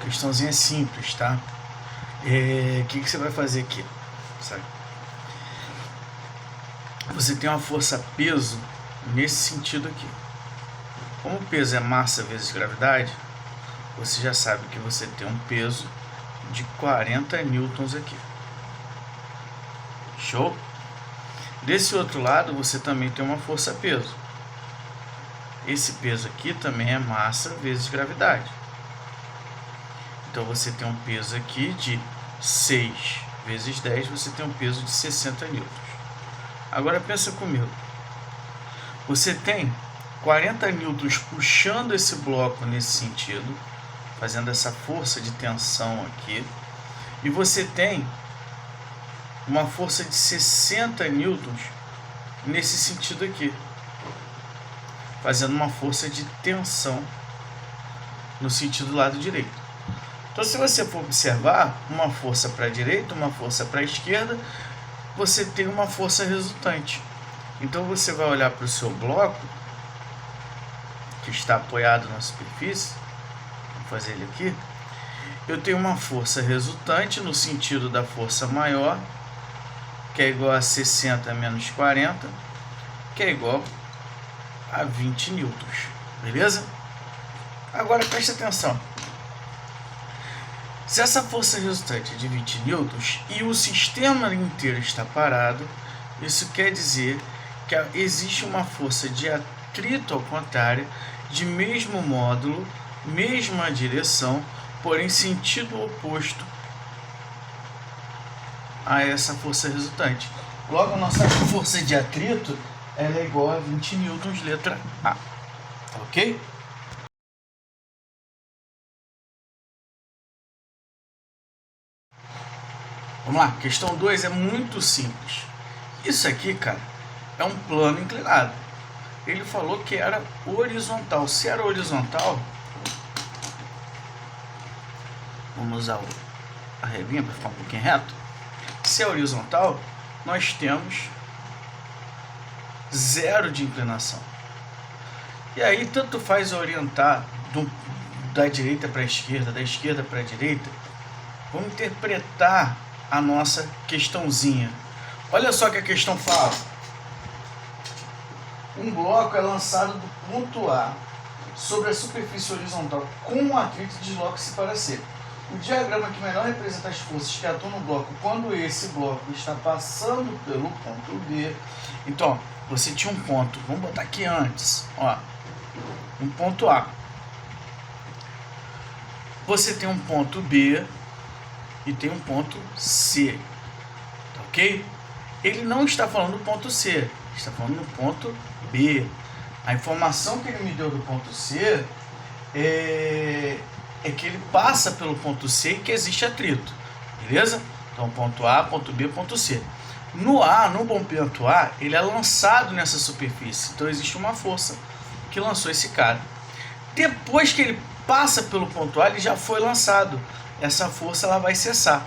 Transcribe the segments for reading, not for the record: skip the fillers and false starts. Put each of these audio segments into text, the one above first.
Questãozinha simples, tá? O que você vai fazer aqui? Sabe? Você tem uma força-peso nesse sentido aqui. Como o peso é massa vezes gravidade, você já sabe que você tem um peso de 40 newtons aqui. Show? Desse outro lado, você também tem uma força-peso. Esse peso aqui também é massa vezes gravidade. Então você tem um peso aqui de 6 vezes 10, você tem um peso de 60 newtons. Agora pensa comigo. Você tem 40 newtons puxando esse bloco nesse sentido, fazendo essa força de tensão aqui. E você tem uma força de 60 newtons nesse sentido aqui, fazendo uma força de tensão no sentido do lado direito. Então, se você for observar uma força para a direita, uma força para a esquerda, você tem uma força resultante. Então, você vai olhar para o seu bloco, que está apoiado na superfície, vou fazer ele aqui. Eu tenho uma força resultante no sentido da força maior, que é igual a 60 menos 40, que é igual a 20 newtons. Beleza? Agora preste atenção. Se essa força resultante é de 20 newtons e o sistema inteiro está parado, isso quer dizer que existe uma força de atrito ao contrário, de mesmo módulo, mesma direção, porém sentido oposto a essa força resultante. Logo, a nossa força de atrito ela é igual a 20 newtons, letra A. Ok? Vamos lá, questão 2 é muito simples. Isso aqui, cara, é um plano inclinado. Ele falou que era horizontal. Se era horizontal, vamos usar a relinha para ficar um pouquinho reto. Se é horizontal, nós temos 0 de inclinação. E aí, tanto faz orientar da direita para a esquerda, da esquerda para a direita. Vamos interpretar a nossa questãozinha. Olha só que a questão fala. Um bloco é lançado do ponto A sobre a superfície horizontal com um atrito e desloca-se para C. O diagrama que melhor representa as forças que atuam no bloco quando esse bloco está passando pelo ponto B. Então, você tinha um ponto, vamos botar aqui antes, ó, um ponto A. Você tem um ponto B e tem um ponto C, ok? Ele não está falando do ponto C, está falando do ponto B. A informação que ele me deu do ponto C é que ele passa pelo ponto C e que existe atrito, beleza? Então, ponto A, ponto B, ponto C. No ponto A, ele é lançado nessa superfície, então existe uma força que lançou esse cara. Depois que ele passa pelo ponto A, ele já foi lançado. Essa força ela vai cessar.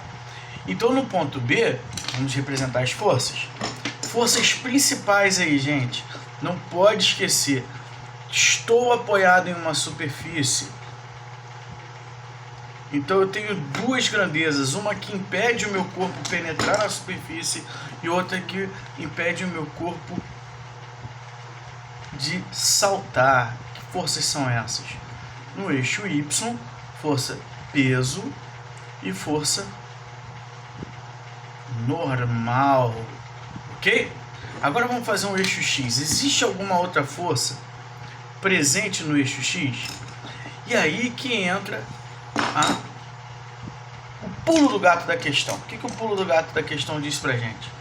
Então, no ponto B, vamos representar as forças. Forças principais aí, gente. Não pode esquecer. Estou apoiado em uma superfície. Então eu tenho duas grandezas, uma que impede o meu corpo penetrar na superfície e outra que impede o meu corpo de saltar. Que forças são essas? No eixo Y, força peso e força normal, ok? Agora vamos fazer um eixo X. Existe alguma outra força presente no eixo X? E aí que entra o pulo do gato da questão. O que o pulo do gato da questão diz pra gente?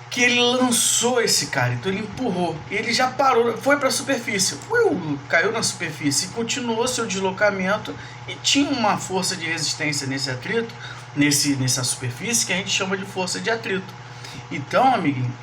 Que ele lançou esse cara, então ele empurrou, ele já parou, foi para a superfície, caiu na superfície e continuou seu deslocamento e tinha uma força de resistência nesse atrito, nessa superfície que a gente chama de força de atrito. Então, amiguinho,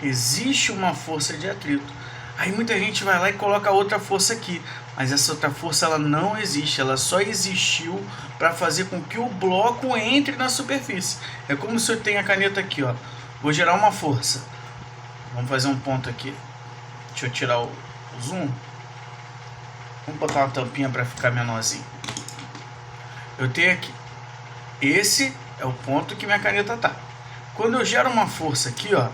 existe uma força de atrito. Aí muita gente vai lá e coloca outra força aqui, mas essa outra força ela não existe, ela só existiu para fazer com que o bloco entre na superfície. É como se eu tenho a caneta aqui, ó. Vou gerar uma força. Vamos fazer um ponto aqui. Deixa eu tirar o zoom. Vamos botar uma tampinha para ficar menorzinho. Eu tenho aqui, esse é o ponto que minha caneta tá. Quando eu gero uma força aqui, ó,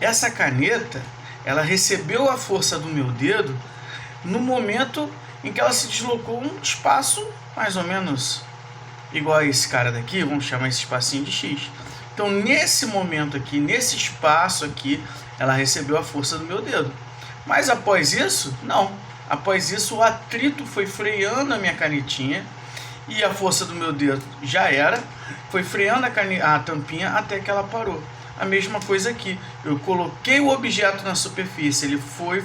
essa caneta, ela recebeu a força do meu dedo no momento em que ela se deslocou um espaço mais ou menos igual a esse cara daqui, vamos chamar esse espacinho de X. Então, nesse momento aqui, nesse espaço aqui, ela recebeu a força do meu dedo. Mas após isso, não. Após isso, o atrito foi freando a minha canetinha e a força do meu dedo já era, foi freando a tampinha até que ela parou. A mesma coisa aqui, eu coloquei o objeto na superfície, ele foi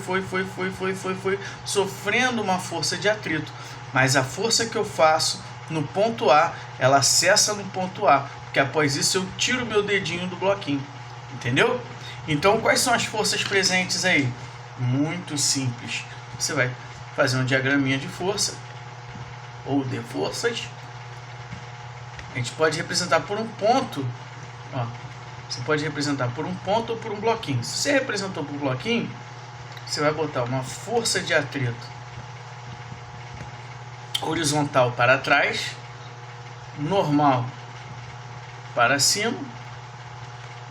sofrendo uma força de atrito, mas a força que eu faço no ponto A, ela cessa no ponto A, porque após isso eu tiro o meu dedinho do bloquinho, entendeu? Então, quais são as forças presentes aí? Muito simples, você vai fazer um diagraminha de força, ou de forças. A gente pode representar por um ponto, ó. Você pode representar por um ponto ou por um bloquinho. Se você representou por um bloquinho, você vai botar uma força de atrito horizontal para trás, normal para cima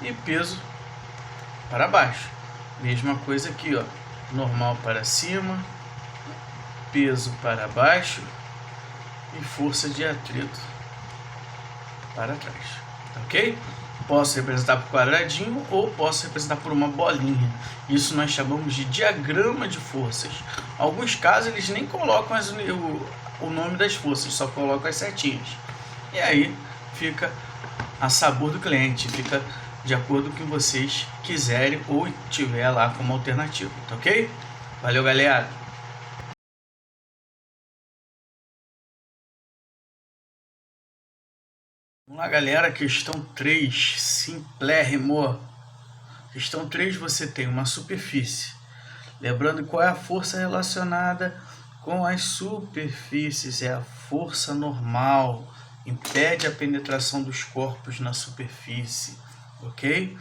e peso para baixo. Mesma coisa aqui, ó. Normal para cima, peso para baixo e força de atrito para trás, ok? Posso representar por quadradinho ou posso representar por uma bolinha. Isso nós chamamos de diagrama de forças. Alguns casos eles nem colocam o nome das forças, só colocam as setinhas. E aí fica a sabor do cliente, fica de acordo com o que vocês quiserem ou tiver lá como alternativa, tá ok? Valeu, galera! Vamos lá, galera, questão 3, simplérrimo. Questão 3, você tem uma superfície. Lembrando qual é a força relacionada com as superfícies, é a força normal, impede a penetração dos corpos na superfície, ok?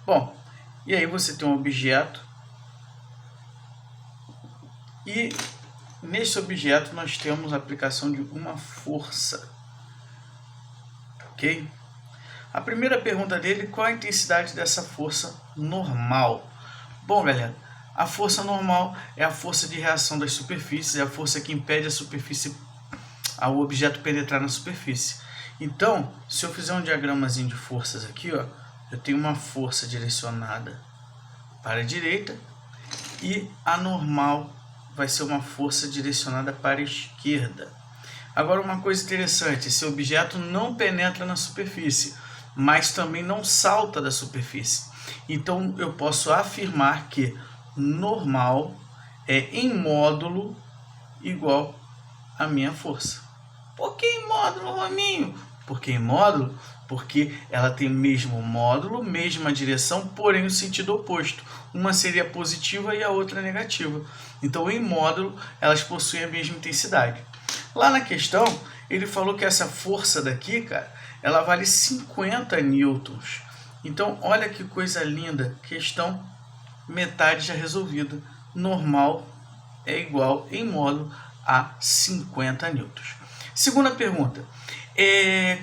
Bom, e aí você tem um objeto e nesse objeto nós temos a aplicação de uma força. Ok? A primeira pergunta dele, qual a intensidade dessa força normal? Bom, galera, a força normal é a força de reação das superfícies, é a força que impede a superfície, o objeto penetrar na superfície. Então, se eu fizer um diagramazinho de forças aqui, ó, eu tenho uma força direcionada para a direita e a normal vai ser uma força direcionada para a esquerda. Agora, uma coisa interessante, esse objeto não penetra na superfície, mas também não salta da superfície. Então, eu posso afirmar que normal é em módulo igual à minha força. Por que em módulo, Rominho? Por que em módulo? Porque ela tem mesmo módulo, mesma direção, porém o sentido oposto. Uma seria positiva e a outra negativa. Então, em módulo, elas possuem a mesma intensidade. Lá na questão, ele falou que essa força daqui, cara, ela vale 50 newtons. Então, olha que coisa linda. Questão metade já resolvida. Normal é igual em módulo a 50 newtons. Segunda pergunta.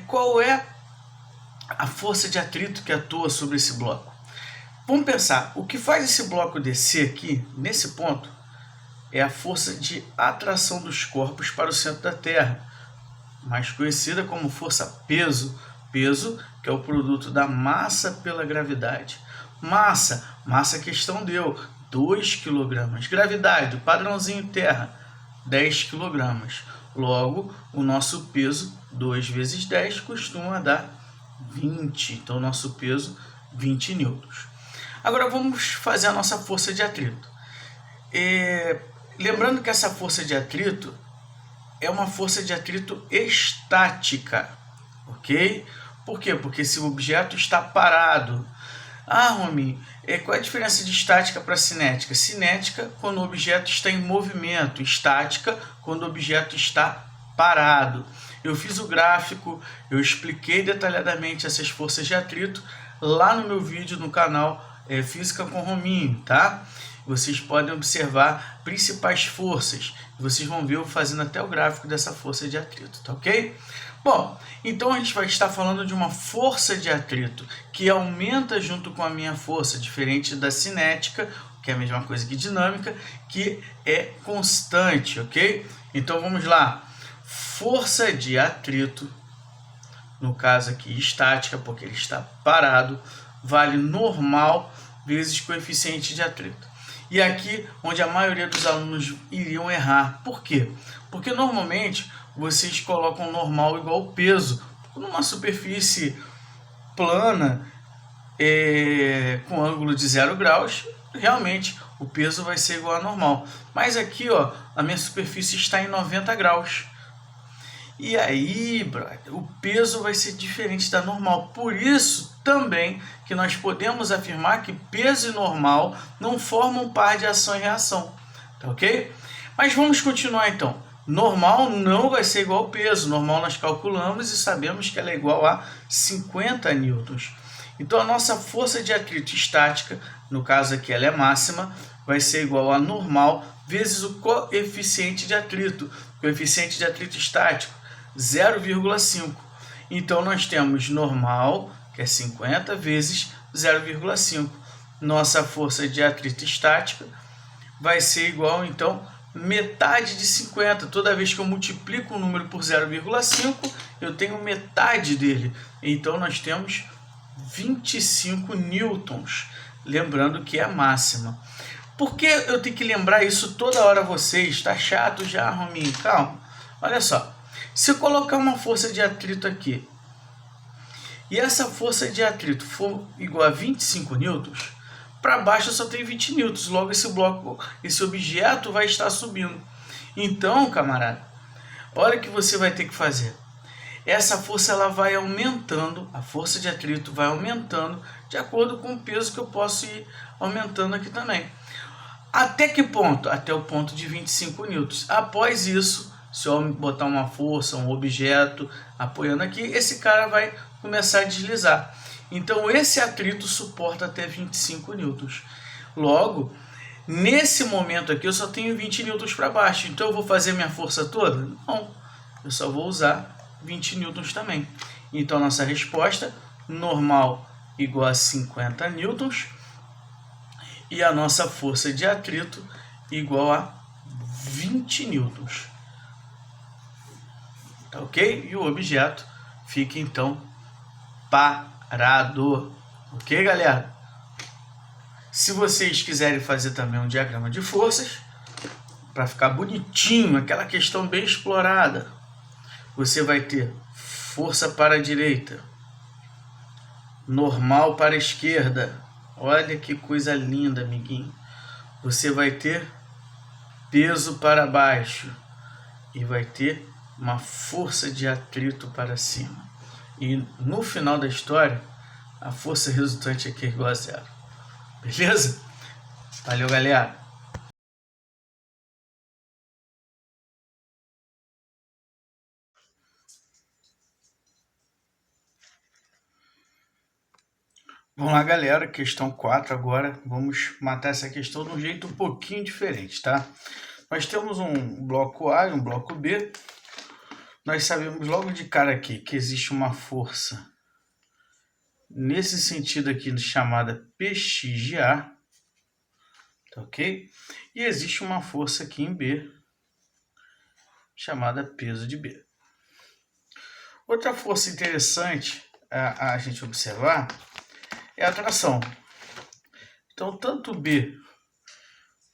Qual é a força de atrito que atua sobre esse bloco? Vamos pensar. O que faz esse bloco descer aqui, nesse ponto, é a força de atração dos corpos para o centro da Terra, mais conhecida como força peso. Peso, que é o produto da massa pela gravidade. Massa a questão deu 2 kg. Gravidade, o padrãozinho Terra, 10 kg. Logo, o nosso peso, 2 vezes 10, costuma dar 20. Então, o nosso peso, 20 newtons. Agora, vamos fazer a nossa força de atrito. Lembrando que essa força de atrito é uma força de atrito estática, ok? Por quê? Porque esse objeto está parado. Ah, Rominho, qual é a diferença de estática para cinética? Cinética, quando o objeto está em movimento. Estática, quando o objeto está parado. Eu fiz o gráfico, eu expliquei detalhadamente essas forças de atrito lá no meu vídeo no canal Física com Rominho, tá? vocês podem observar principais forças. Vocês vão ver eu fazendo até o gráfico dessa força de atrito, tá ok? Bom, então a gente vai estar falando de uma força de atrito que aumenta junto com a minha força, diferente da cinética, que é a mesma coisa que dinâmica, que é constante, ok? Então vamos lá. Força de atrito, no caso aqui estática, porque ele está parado, vale normal vezes coeficiente de atrito. E aqui onde a maioria dos alunos iriam errar. Por quê? Porque normalmente vocês colocam normal igual peso. Numa superfície plana, com ângulo de 0 graus, realmente o peso vai ser igual a normal. Mas aqui, ó, a minha superfície está em 90 graus. E aí, brother, o peso vai ser diferente da normal. Por isso também que nós podemos afirmar que peso e normal não formam par de ação e reação. Tá ok? Mas vamos continuar então. Normal não vai ser igual ao peso. Normal nós calculamos e sabemos que ela é igual a 50 newtons. Então a nossa força de atrito estática, no caso aqui ela é máxima, vai ser igual a normal vezes o coeficiente de atrito. Coeficiente de atrito estático, 0,5. Então nós temos normal, que é 50, vezes 0,5. Nossa força de atrito estática vai ser igual, então, metade de 50. Toda vez que eu multiplico um número por 0,5, eu tenho metade dele. Então nós temos 25 newtons. Lembrando que é a máxima. Por que eu tenho que lembrar isso toda hora a vocês? Tá chato já, Rominho? Calma. Olha só. Se eu colocar uma força de atrito aqui, e essa força de atrito for igual a 25 newtons, para baixo eu só tenho 20 newtons, logo esse bloco, esse objeto vai estar subindo. Então, camarada, olha o que você vai ter que fazer. Essa força ela vai aumentando, a força de atrito vai aumentando de acordo com o peso que eu posso ir aumentando aqui também. Até que ponto? Até o ponto de 25 newtons. Após isso, se eu botar uma força, um objeto apoiando aqui, esse cara vai começar a deslizar. Então esse atrito suporta até 25 newtons. Logo, nesse momento aqui eu só tenho 20 newtons para baixo. Então eu vou fazer minha força toda? Não, eu só vou usar 20 newtons também. Então nossa resposta, normal igual a 50 newtons. E a nossa força de atrito igual a 20 newtons. Tá ok? E o objeto fica então parado. Ok, galera? Se vocês quiserem fazer também um diagrama de forças, para ficar bonitinho, aquela questão bem explorada, você vai ter força para a direita, normal para a esquerda. Olha que coisa linda, amiguinho. Você vai ter peso para baixo e vai ter uma força de atrito para cima. E no final da história, a força resultante aqui é igual a 0. Beleza? Valeu, galera! Vamos lá, galera, questão 4 agora. Vamos matar essa questão de um jeito um pouquinho diferente, tá? Nós temos um bloco A e um bloco B. Nós sabemos logo de cara aqui que existe uma força nesse sentido aqui chamada Px de A, tá ok? E existe uma força aqui em B chamada peso de B. Outra força interessante a gente observar é a tração. Então, tanto B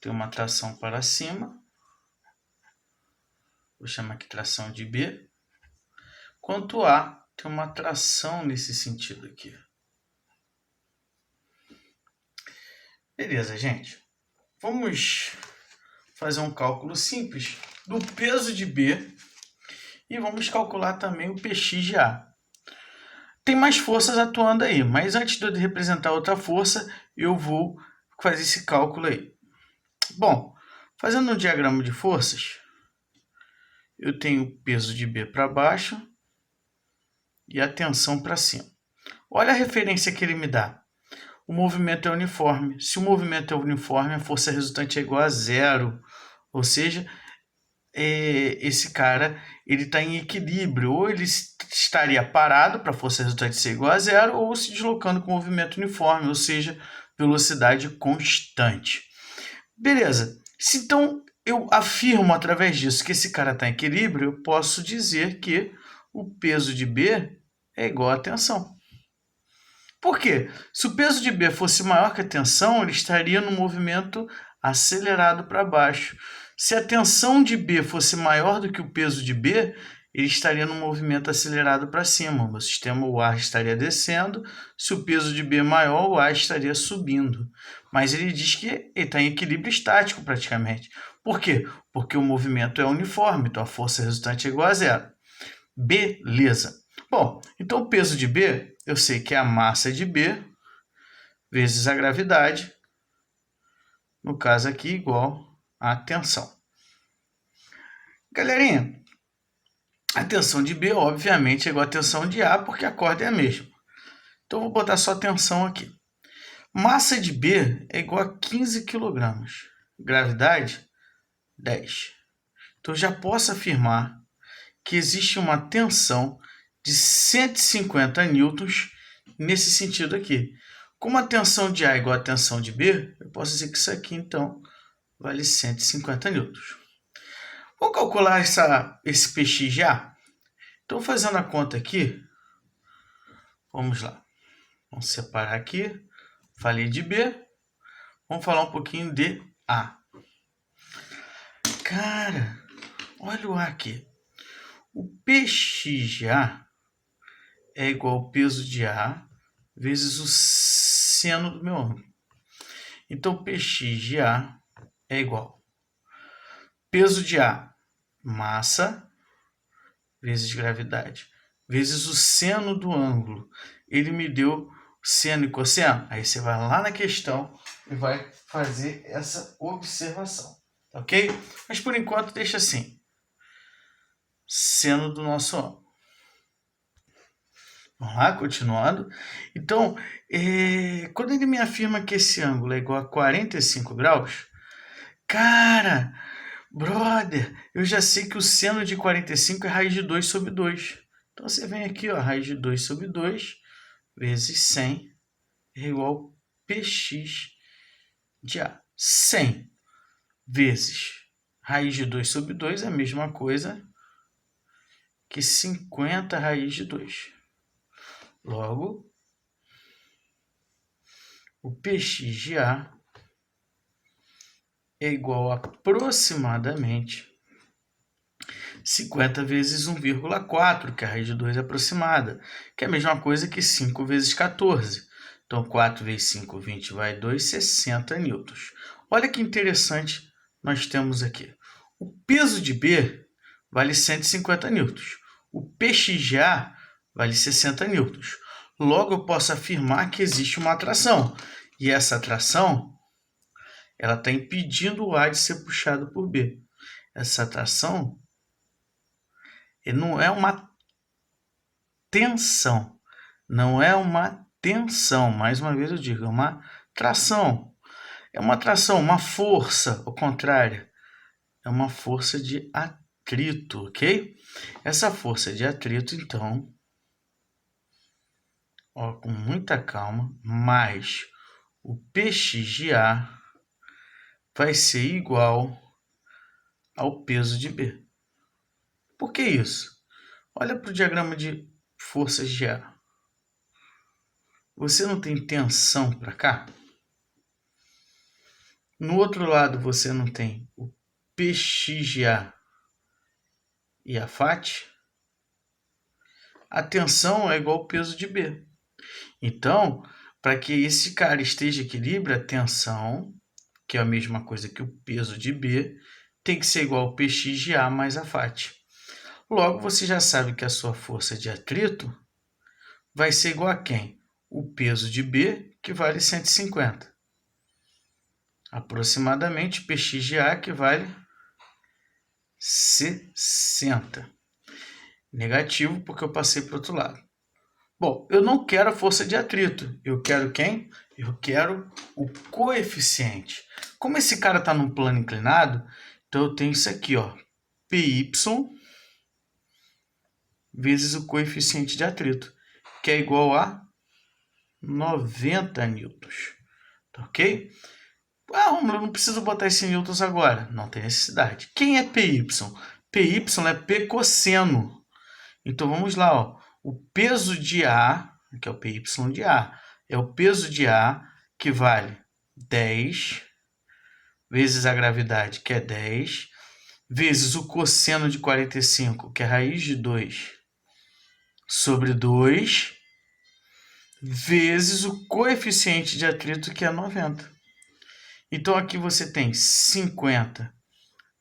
tem uma tração para cima, vou chamar aqui tração de B, quanto A tem uma tração nesse sentido aqui. Beleza, gente. Vamos fazer um cálculo simples do peso de B e vamos calcular também o Px de A. Tem mais forças atuando aí, mas antes de eu representar outra força, eu vou fazer esse cálculo aí. Bom, fazendo um diagrama de forças, eu tenho o peso de B para baixo e a tensão para cima. Olha a referência que ele me dá. o movimento é uniforme. Se o movimento é uniforme, a força resultante é igual a zero. Ou seja, esse cara ele está em equilíbrio. Ou ele estaria parado para a força resultante ser igual a zero, ou se deslocando com movimento uniforme, ou seja, velocidade constante. Beleza. Se então eu afirmo através disso que esse cara está em equilíbrio, eu posso dizer que o peso de B é igual à tensão. Por quê? Se o peso de B fosse maior que a tensão, ele estaria no movimento acelerado para baixo. Se a tensão de B fosse maior do que o peso de B, ele estaria no movimento acelerado para cima. O sistema, o ar estaria descendo. Se o peso de B é maior, o ar estaria subindo. Mas ele diz que ele está em equilíbrio estático praticamente. Por quê? Porque o movimento é uniforme, então a força resultante é igual a zero. Beleza. Bom, então o peso de B, eu sei que é a massa de B vezes a gravidade, no caso aqui, igual a tensão. Galerinha, a tensão de B, obviamente, é igual a tensão de A, porque a corda é a mesma. Então, vou botar só tensão aqui. Massa de B é igual a 15 kg. Gravidade, 10. Então, já posso afirmar que existe uma tensão de 150 newtons nesse sentido aqui. Como a tensão de A é igual a tensão de B, eu posso dizer que isso aqui, então, vale 150 newtons. Vamos calcular esse PX de A? Então, fazendo a conta aqui, vamos lá. Vamos separar aqui. Falei de B. Vamos falar um pouquinho de A. Cara, olha o A aqui. O PX de A é igual ao peso de A vezes o seno do meu ângulo. Então, o PX de A é igual peso de A, massa, vezes gravidade, vezes o seno do ângulo. Ele me deu seno e cosseno. Aí você vai lá na questão e vai fazer essa observação, ok? Mas por enquanto deixa assim. Seno do nosso ângulo. Vamos lá, continuando. Então, quando ele me afirma que esse ângulo é igual a 45 graus, cara, brother, eu já sei que o seno de 45 é raiz de 2 sobre 2. Então, você vem aqui, ó, raiz de 2 sobre 2 vezes 100 é igual a PX de A. 100 vezes raiz de 2 sobre 2 é a mesma coisa que 50 raiz de 2. Logo, o PX de A é igual a aproximadamente 50 vezes 1,4, que é a raiz de 2 aproximada, que é a mesma coisa que 5 vezes 14. Então, 4 vezes 5, 20, vai 2, 60 newtons. Olha que interessante nós temos aqui. O peso de B vale 150 newtons. O PX de A vale 60 newtons. Logo, eu posso afirmar que existe uma atração. E essa atração ela está impedindo o A de ser puxado por B. Essa atração não é uma tensão. Não é uma tensão. Mais uma vez eu digo, é uma tração. É uma tração, uma força, ao contrário. É uma força de atrito, ok? Essa força de atrito, então, ó, com muita calma, mais o PX de A vai ser igual ao peso de B. Por que isso? Olha para o diagrama de forças de A. Você não tem tensão para cá? No outro lado, você não tem o PX de A e a FAT? A tensão é igual ao peso de B. Então, para que esse cara esteja em equilíbrio, a tensão, que é a mesma coisa que o peso de B, tem que ser igual ao PX de A mais a FAT. Logo, você já sabe que a sua força de atrito vai ser igual a quem? O peso de B, que vale 150. Aproximadamente, PX de A, que vale 60. Negativo, porque eu passei para o outro lado. Bom, eu não quero a força de atrito. Eu quero quem? Eu quero o coeficiente. Como esse cara está num plano inclinado, então eu tenho isso aqui, ó, PY vezes o coeficiente de atrito, que é igual a 90 newtons. Tá ok? Ah, Romulo, eu não preciso botar esse newtons agora. Não tem necessidade. Quem é PY? PY é P cosseno. Então vamos lá, ó. O peso de A, que é o PY de A, é o peso de A que vale 10 vezes a gravidade, que é 10, vezes o cosseno de 45, que é raiz de 2, sobre 2, vezes o coeficiente de atrito, que é 90. Então aqui você tem 50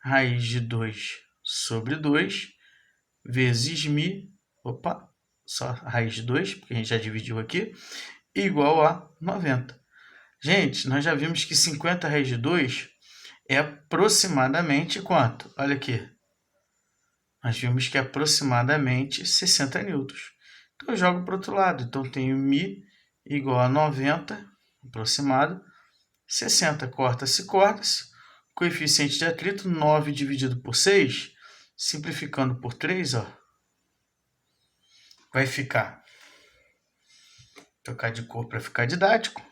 raiz de 2 sobre 2, vezes μ, opa, só raiz de 2, porque a gente já dividiu aqui, igual a 90. Gente, nós já vimos que 50 raiz de 2 é aproximadamente quanto? Olha aqui. Nós vimos que é aproximadamente 60 newtons. Então eu jogo para o outro lado. Então tenho μ igual a 90, aproximado, 60, corta-se, corta-se. Coeficiente de atrito, 9 dividido por 6, simplificando por 3, ó, vai ficar, trocar de cor para ficar didático,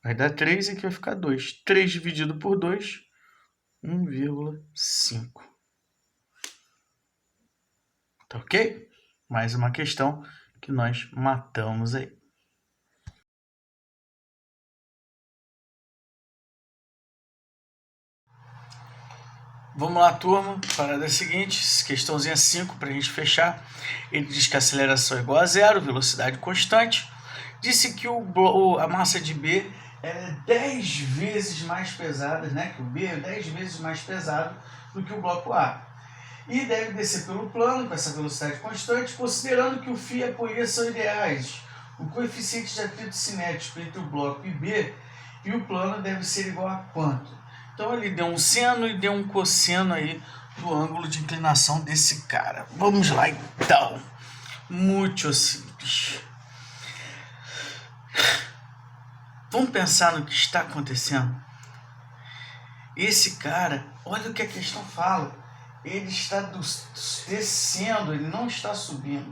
vai dar 3 e aqui vai ficar 2. 3 dividido por 2, 1,5. Tá ok? Mais uma questão que nós matamos aí. Vamos lá, turma. Parada é a seguinte, questãozinha 5 para a gente fechar. Ele diz que a aceleração é igual a zero, velocidade constante. Disse que a massa de B é 10 vezes mais pesada, né? Que o B é 10 vezes mais pesado do que o bloco A. E deve descer pelo plano com essa velocidade constante, considerando que o φ e a apoia são ideais. O coeficiente de atrito cinético entre o bloco e B e o plano deve ser igual a quanto? Então ele deu um seno e deu um cosseno aí do ângulo de inclinação desse cara. Vamos lá então. Muito simples. Vamos pensar no que está acontecendo. Esse cara, olha o que a questão fala. Ele está descendo, ele não está subindo.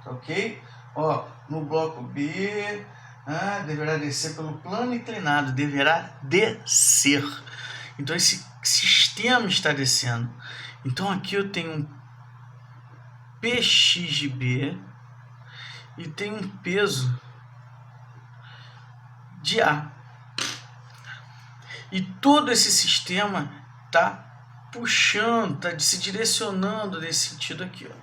Tá ok? Ó, no bloco B, deverá descer pelo plano inclinado. Deverá descer. Então esse sistema está descendo. Então aqui eu tenho um Px de B e tenho um peso de A. E todo esse sistema está puxando, está se direcionando nesse sentido aqui, ó.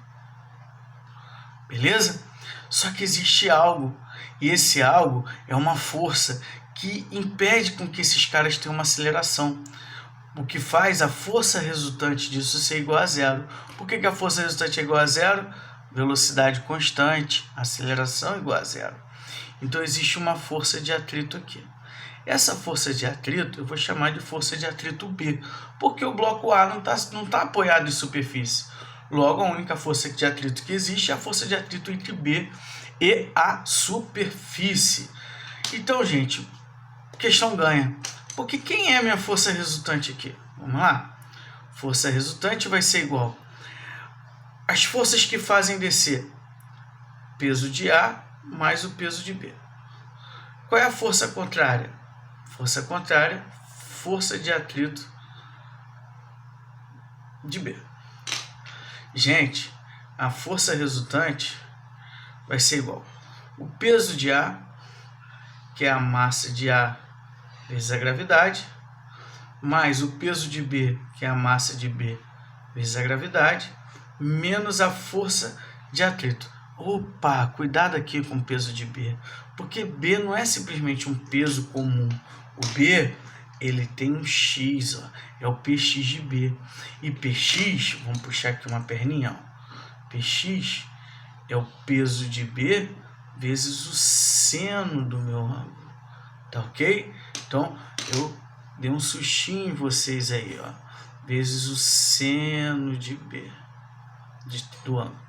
Beleza? Só que existe algo, e esse algo é uma força que impede com que esses caras tenham uma aceleração. O que faz a força resultante disso ser igual a zero. Por que a força resultante é igual a zero? Velocidade constante, aceleração igual a zero. Então existe uma força de atrito aqui. Essa força de atrito eu vou chamar de força de atrito B, porque o bloco A não tá apoiado em superfície. Logo, a única força de atrito que existe é a força de atrito entre B e a superfície. Então, gente, questão ganha. Porque quem é a minha força resultante aqui? Vamos lá. Força resultante vai ser igual as forças que fazem descer peso de A mais o peso de B. Qual é a força contrária? Força contrária, força de atrito de B. Gente, a força resultante vai ser igual o peso de A, que é a massa de A vezes a gravidade, mais o peso de B, que é a massa de B vezes a gravidade, menos a força de atrito. Opa, cuidado aqui com o peso de B, porque B não é simplesmente um peso comum. O B, ele tem um X, ó, é o Px de B. E Px, vamos puxar aqui uma perninha, ó. Px é o peso de B vezes o seno do meu ângulo. Tá ok? Então, eu dei um sustinho em vocês aí, ó. Vezes o seno de B do ângulo.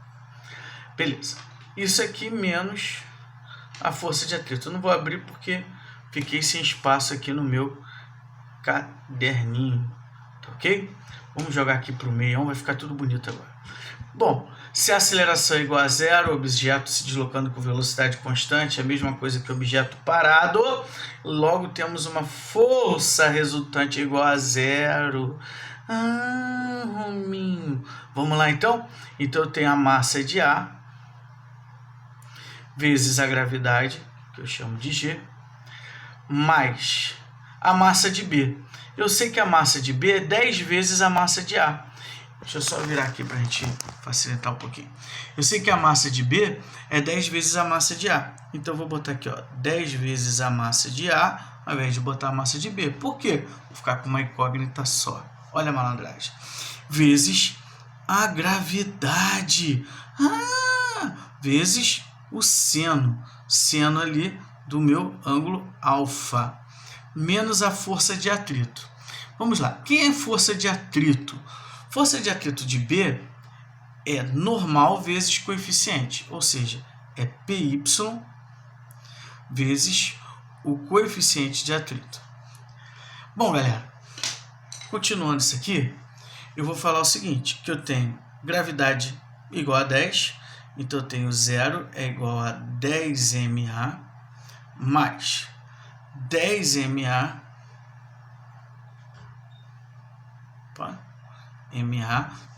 Beleza. isso aqui menos a força de atrito. Eu não vou abrir porque fiquei sem espaço aqui no meu caderninho, tá ok? Vamos jogar aqui para o meio, vai ficar tudo bonito agora. Bom, se a aceleração é igual a zero, o objeto se deslocando com velocidade constante, é a mesma coisa que o objeto parado, logo temos uma força resultante igual a zero. Rominho. Vamos lá então? Então eu tenho a massa de A vezes a gravidade, que eu chamo de G, mais a massa de B. Eu sei que a massa de B é 10 vezes a massa de A. Deixa eu só virar aqui para a gente facilitar um pouquinho. Eu sei que a massa de B é 10 vezes a massa de A. Então, eu vou botar aqui, ó, 10 vezes a massa de A, ao invés de botar a massa de B. Por quê? Vou ficar com uma incógnita só. Olha a malandragem. Vezes a gravidade. Vezes o seno ali do meu ângulo alfa. Menos a força de atrito. Vamos lá. Quem é força de atrito? Força de atrito de B é normal vezes coeficiente, ou seja, é PY vezes o coeficiente de atrito. Bom, galera, continuando isso aqui, eu vou falar o seguinte, que eu tenho gravidade igual a 10, então eu tenho 0 é igual a 10 MA mais 10 MA,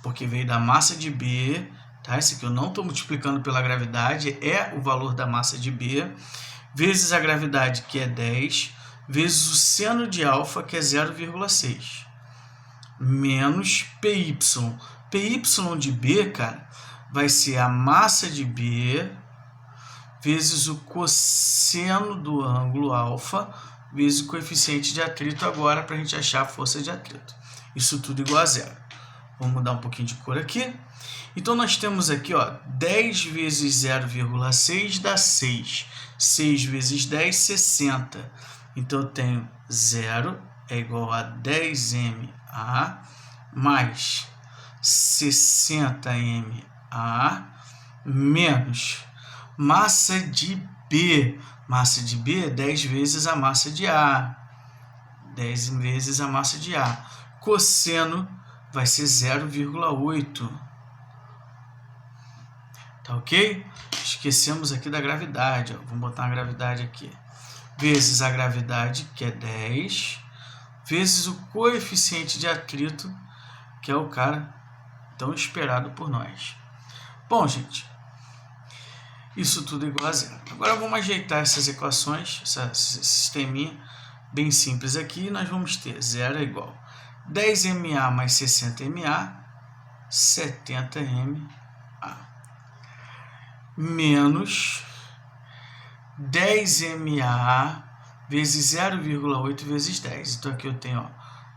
porque veio da massa de B, tá? Esse aqui eu não estou multiplicando pela gravidade, é o valor da massa de B, vezes a gravidade, que é 10, vezes o seno de alfa, que é 0,6, menos PY. PY de B, cara, vai ser a massa de B, vezes o cosseno do ângulo alfa, vezes o coeficiente de atrito agora, para a gente achar a força de atrito. Isso tudo igual a zero. Vamos mudar um pouquinho de cor aqui. Então, nós temos aqui, ó, 10 vezes 0,6 dá 6. 6 vezes 10, 60. Então, eu tenho 0 é igual a 10MA mais 60MA menos massa de B. Massa de B é 10 vezes a massa de A. 10 vezes a massa de A. Cosseno vai ser 0,8. Tá ok? Esquecemos aqui da gravidade. Ó. Vamos botar uma gravidade aqui. Vezes a gravidade, que é 10. Vezes o coeficiente de atrito, que é o cara tão esperado por nós. Bom, gente, isso tudo igual a zero. Agora vamos ajeitar essas equações, esse sisteminha bem simples aqui. Nós vamos ter 0 é igual 10MA mais 60MA, 70MA, menos 10MA vezes 0,8 vezes 10. Então, aqui eu tenho, ó,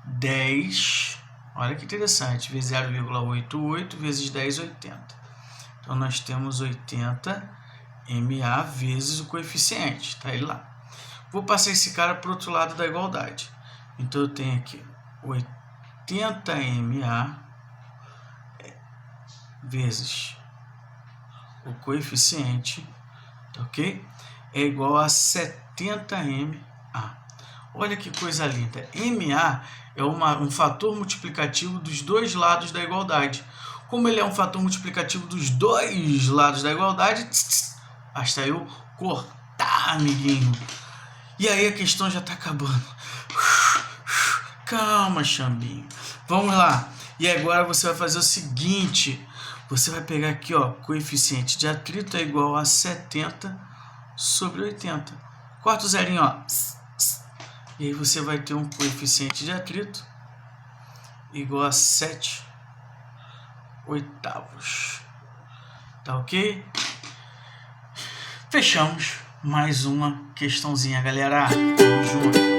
10, olha que interessante, vezes 0,88 vezes 10, 80. Então, nós temos 80MA vezes o coeficiente, tá ele lá. Vou passar esse cara para o outro lado da igualdade. Então, eu tenho aqui 80MA vezes o coeficiente, tá ok? É igual a 70MA. Olha que coisa linda. MA é um fator multiplicativo dos dois lados da igualdade. Como ele é um fator multiplicativo dos dois lados da igualdade, basta eu cortar, amiguinho. E aí a questão já está acabando. Calma, Xambinho. Vamos lá. E agora você vai fazer o seguinte. Você vai pegar aqui, ó, coeficiente de atrito é igual a 70 sobre 80. Corta o zerinho, ó. E aí você vai ter um coeficiente de atrito igual a 7/8. Tá ok? Fechamos mais uma questãozinha, galera. Tamo junto.